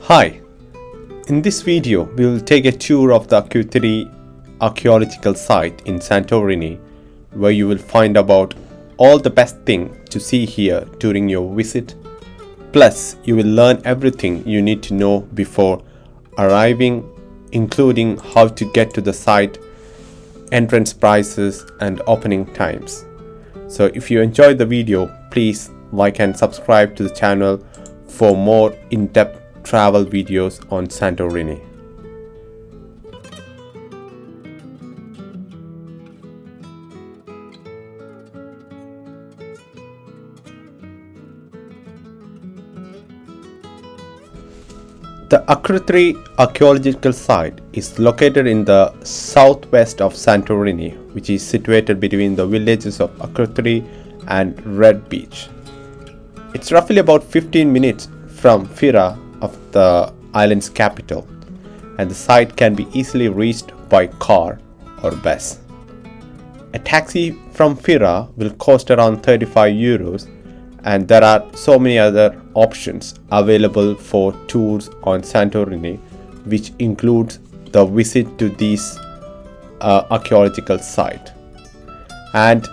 Hi, in this video we will take a tour of the Akrotiri archaeological site in Santorini, where you will find about all the best thing to see here during your visit. Plus, you will learn everything you need to know before arriving, including how to get to the site, entrance prices and opening times. So if you enjoyed the video, please like and subscribe to the channel for more in-depth travel videos on Santorini. The Akrotiri archaeological site is located in the southwest of Santorini, which is situated between the villages of Akrotiri and Red Beach. It's roughly about 15 minutes from Fira, of the island's capital, and the site can be easily reached by car or bus. A taxi from Fira will cost around 35 euros, and there are so many other options available for tours on Santorini, which includes the visit to this archaeological site. And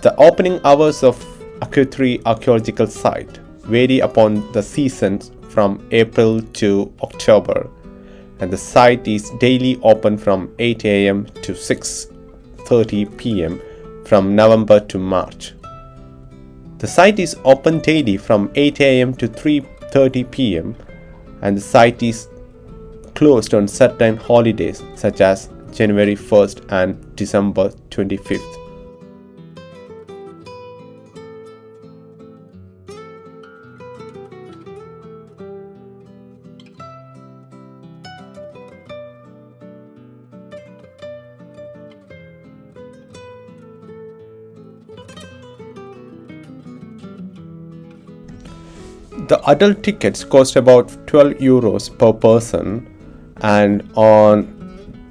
the opening hours of Akrotiri archaeological site vary upon the seasons from April to October, and the site is daily open from 8 a.m. to 6:30 p.m. from November to March. The site is open daily from 8 a.m. to 3:30 p.m. and the site is closed on certain holidays such as January 1st and December 25th. The adult tickets cost about 12 euros per person, and on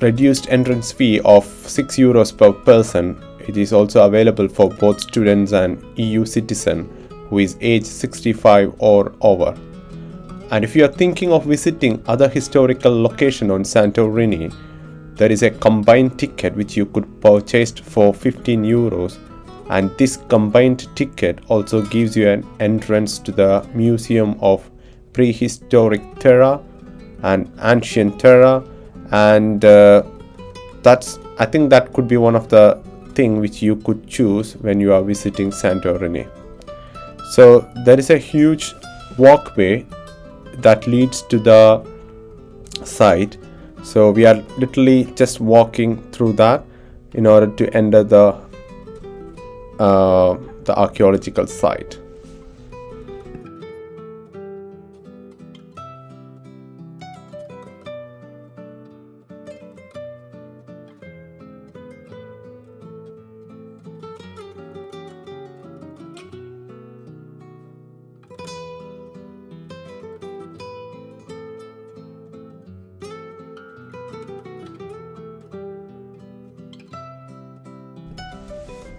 reduced entrance fee of 6 euros per person, it is also available for both students and EU citizen who is age 65 or over. And if you are thinking of visiting other historical location on Santorini, there is a combined ticket which you could purchase for 15 euros. And this combined ticket also gives you an entrance to the Museum of Prehistoric Terra and Ancient Terra, and I think that could be one of the thing which you could choose when you are visiting Santorini. So there is a huge walkway that leads to the site, so we are literally just walking through that in order to enter the archaeological site.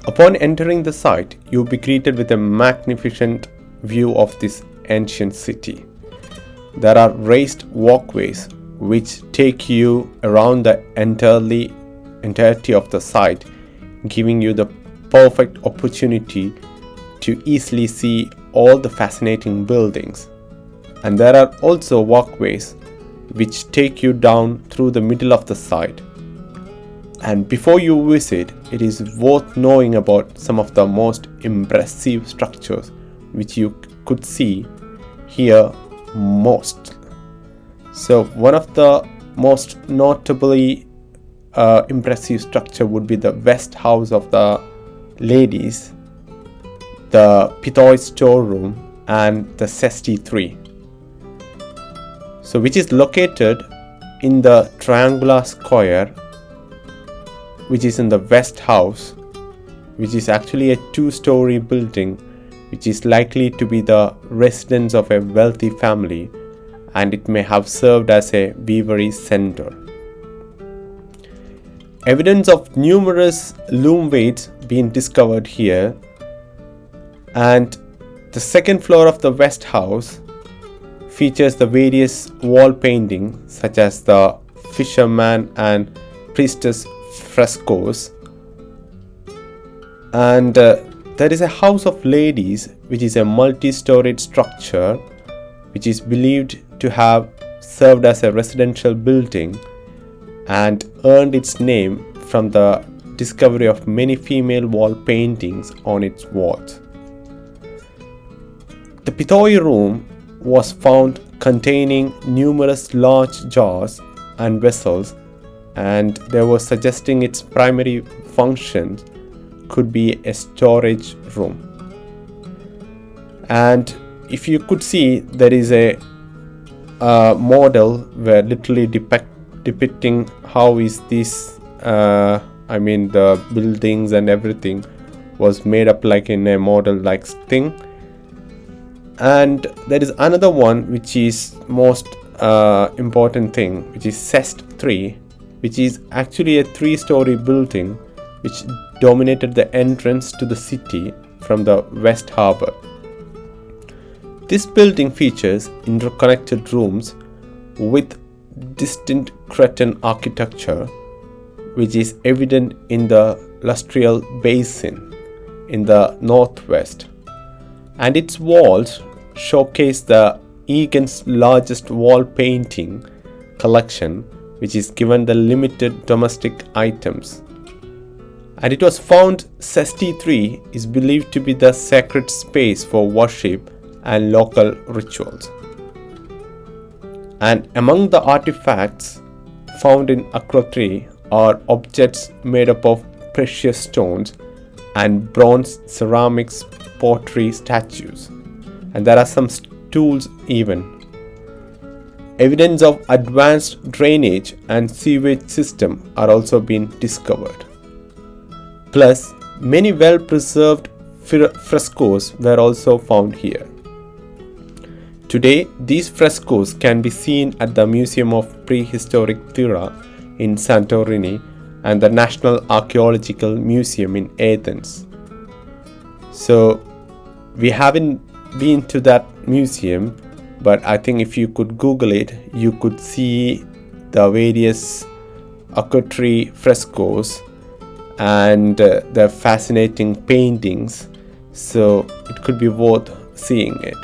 Upon entering the site, you will be greeted with a magnificent view of this ancient city. There are raised walkways which take you around the entirety of the site, giving you the perfect opportunity to easily see all the fascinating buildings. And there are also walkways which take you down through the middle of the site. And before you visit, it is worth knowing about some of the most impressive structures which you could see here most. So one of the most notably impressive structure would be the West House of the Ladies, the Pithoi storeroom and the Cesti 3. so which is located in the triangular square which is in the west house, which is actually a 2-story building which is likely to be the residence of a wealthy family, and it may have served as a weavery center. Evidence of numerous loom weights being discovered here, and the second floor of the west house features the various wall paintings such as the fisherman and priestess frescoes, and there is a house of ladies which is a multi-storied structure which is believed to have served as a residential building and earned its name from the discovery of many female wall paintings on its walls. The Pithoi room was found containing numerous large jars and vessels, and there was suggesting its primary function could be a storage room. And if you could see, there is a model where literally depicting how is this the buildings and everything was made up like in a model like thing. And there is another one which is most important thing, which is Cest 3, which is actually a 3-story building which dominated the entrance to the city from the West Harbour. This building features interconnected rooms with distinct Cretan architecture, which is evident in the Lustrial Basin in the northwest, and its walls showcase the Aegean's largest wall painting collection, which is given the limited domestic items. And it was found Cesti 3 is believed to be the sacred space for worship and local rituals. And among the artifacts found in Akrotiri are objects made up of precious stones and bronze, ceramics, pottery, statues, and there are some tools even. Evidence of advanced drainage and sewage system are also being discovered. Plus, many well-preserved frescoes were also found here. Today, these frescoes can be seen at the Museum of Prehistoric Thera in Santorini and the National Archaeological Museum in Athens. So, we haven't been to that museum, but I think if you could Google it, you could see the various Akrotiri frescoes and the fascinating paintings, so it could be worth seeing it.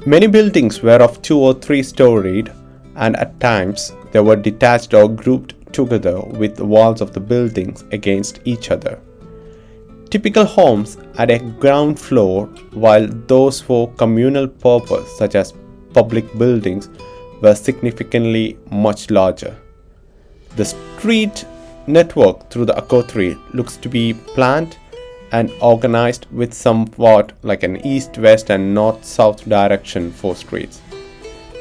Many buildings were of 2 or 3 storied, and at times they were detached or grouped together with the walls of the buildings against each other. Typical homes had a ground floor, while those for communal purpose such as public buildings were significantly much larger. The street network through the Akrotiri looks to be planned and organized with somewhat like an east-west and north-south direction for streets.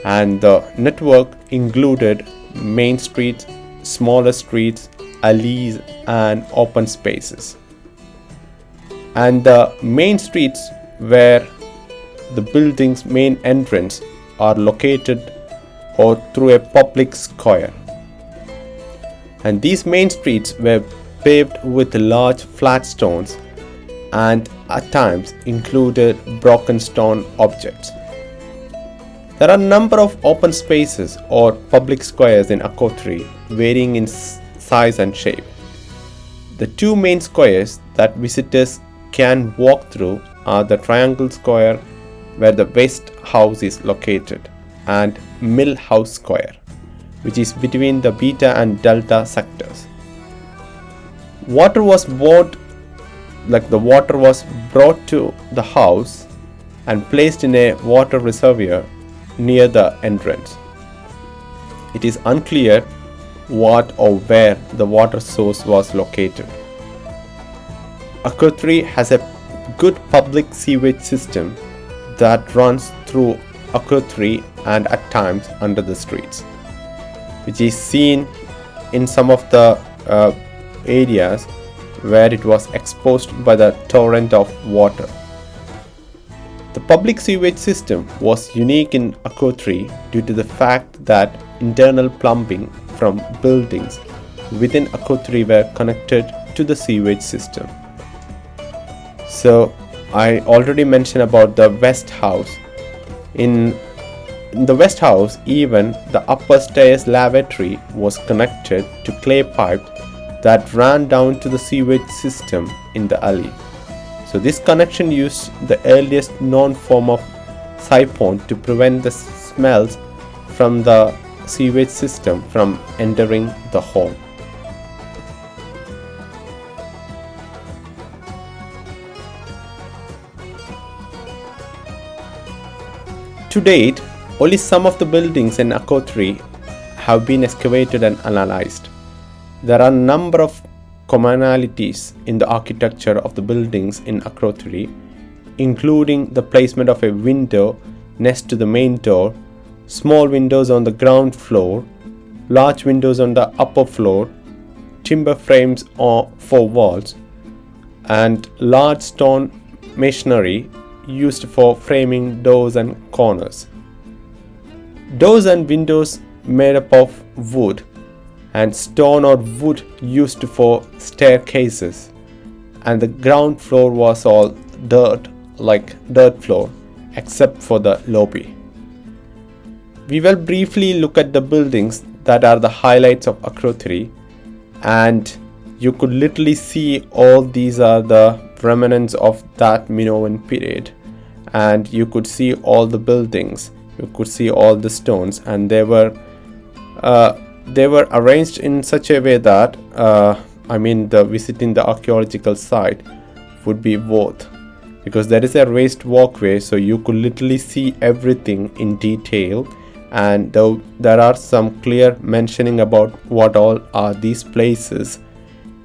And the network included main streets, smaller streets, alleys and open spaces. And the main streets where the building's main entrance are located or through a public square. And these main streets were paved with large flat stones and at times included broken stone objects. There are a number of open spaces or public squares in Akrotiri, varying in size and shape. The 2 main squares that visitors can walk through are the Triangle Square, where the West House is located, and Mill House Square, which is between the Beta and Delta sectors. Water was brought to the house and placed in a water reservoir near the entrance. It is unclear what or where the water source was located. Akrotiri has a good public sewage system that runs through Akrotiri and at times under the streets, which is seen in some of the areas where it was exposed by the torrent of water. The public sewage system was unique in Akrotiri due to the fact that internal plumbing from buildings within Akrotiri were connected to the sewage system. So I already mentioned about the West House. In the West House, even the upper stairs lavatory was connected to clay pipe that ran down to the sewage system in the alley. So this connection used the earliest known form of siphon to prevent the smells from the sewage system from entering the home. To date, only some of the buildings in Akrotiri have been excavated and analyzed. There are a number of commonalities in the architecture of the buildings in Akrotiri, including the placement of a window next to the main door, small windows on the ground floor, large windows on the upper floor, timber frames for walls, and large stone masonry used for framing doors and corners. Doors and windows made up of wood, and stone or wood used for staircases, and the ground floor was all dirt, like dirt floor, except for the lobby. We will briefly look at the buildings that are the highlights of Akrotiri, and you could literally see all these are the remnants of that Minoan period, and you could see all the buildings, you could see all the stones, and they were arranged in such a way that the visiting the archaeological site would be worth, because there is a raised walkway, so you could literally see everything in detail, and there are some clear mentioning about what all are these places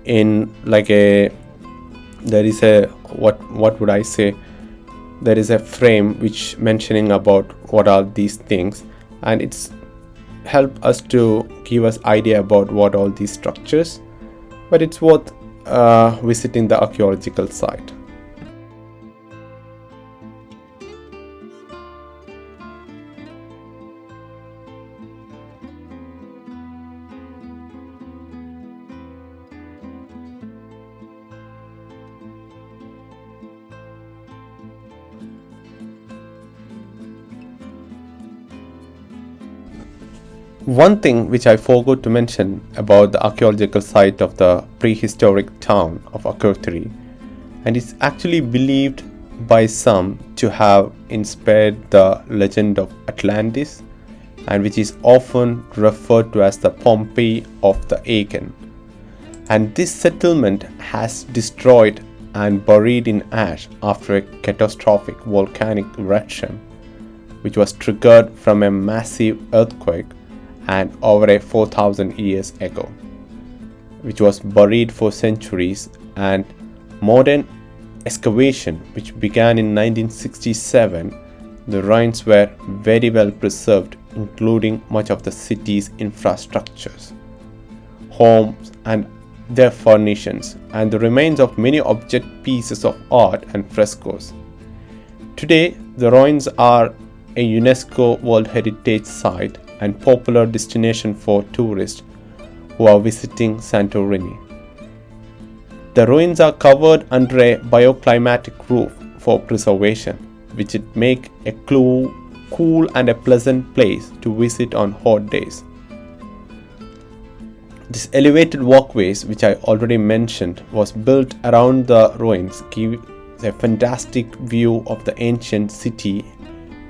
in there is a what would I say, there is a frame which mentioning about what are these things, and it's help us to give us idea about what all these structures, but it's worth visiting the archaeological site. One thing which I forgot to mention about the archaeological site of the prehistoric town of Akrotiri, and it's actually believed by some to have inspired the legend of Atlantis, and which is often referred to as the Pompeii of the Aegean. And this settlement has destroyed and buried in ash after a catastrophic volcanic eruption, which was triggered from a massive earthquake and over 4,000 years ago, which was buried for centuries, and modern excavation which began in 1967, the ruins were very well preserved, including much of the city's infrastructures, homes and their furnishings, and the remains of many object pieces of art and frescoes. Today, the ruins are a UNESCO World Heritage Site and popular destination for tourists who are visiting Santorini. The ruins are covered under a bioclimatic roof for preservation, which it make a cool and a pleasant place to visit on hot days. This elevated walkways, which I already mentioned, was built around the ruins, gives a fantastic view of the ancient city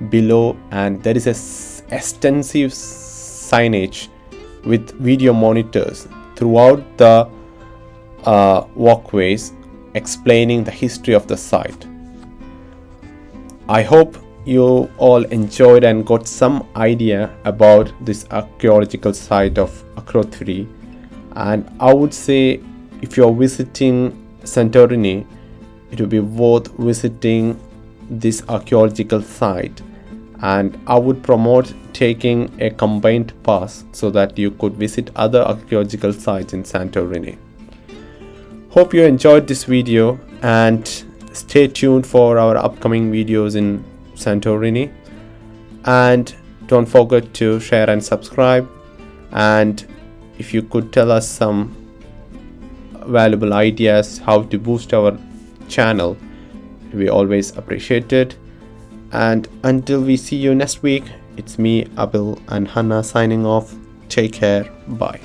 below, and there is a extensive signage with video monitors throughout the walkways explaining the history of the site. I hope you all enjoyed and got some idea about this archaeological site of Akrotiri. And I would say if you're visiting Santorini, it will be worth visiting this archaeological site, and I would promote taking a combined pass so that you could visit other archaeological sites in Santorini. Hope you enjoyed this video, and stay tuned for our upcoming videos in Santorini, and don't forget to share and subscribe. And if you could tell us some valuable ideas how to boost our channel, we always appreciate it. And until we see you next week, it's me, Abil, and Hannah signing off. Take care. Bye.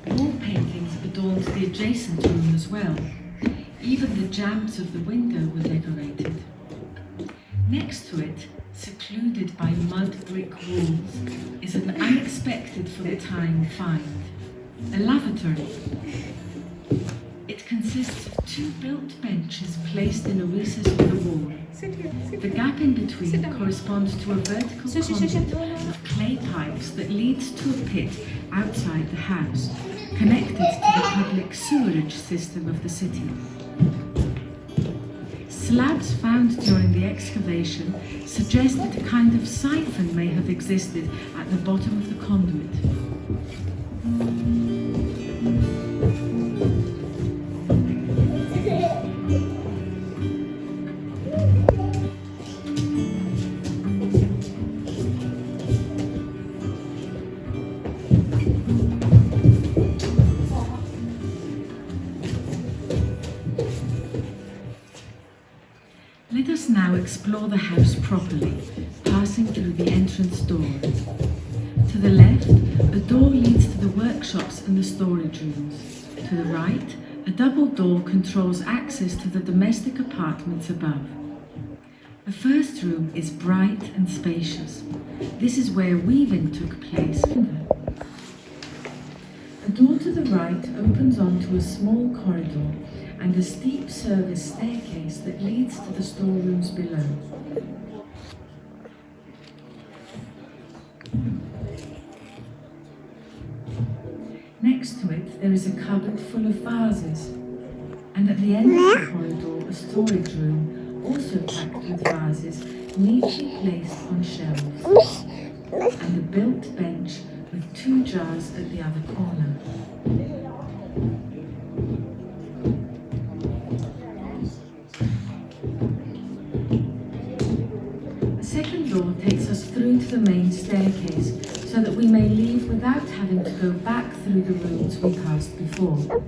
Wall paintings adorned the adjacent room as well. Even the jambs of the window were decorated. Next to it, secluded by mud brick walls, is an unexpected for the time find, a lavatory. It consists of two built benches placed in a recess of the wall. The gap in between corresponds to a vertical conduit of clay pipes that leads to a pit outside the house, connected to the public sewerage system of the city. Slabs found during the excavation suggest that a kind of siphon may have existed at the bottom of the conduit. Let us now explore the house properly, passing through the entrance door. To the left, a door leads to the workshops and the storage rooms. To the right, a double door controls access to the domestic apartments above. The first room is bright and spacious. This is where weaving took place. A door to the right opens onto a small corridor and a steep service staircase that leads to the storerooms below. Next to it, there is a cupboard full of vases, and at the end of the corridor, a storage room, also packed with vases neatly placed on shelves, and a built bench with 2 jars at the other corner. The second door takes us through to the main staircase so that we may leave without having to go back through the rooms we passed before.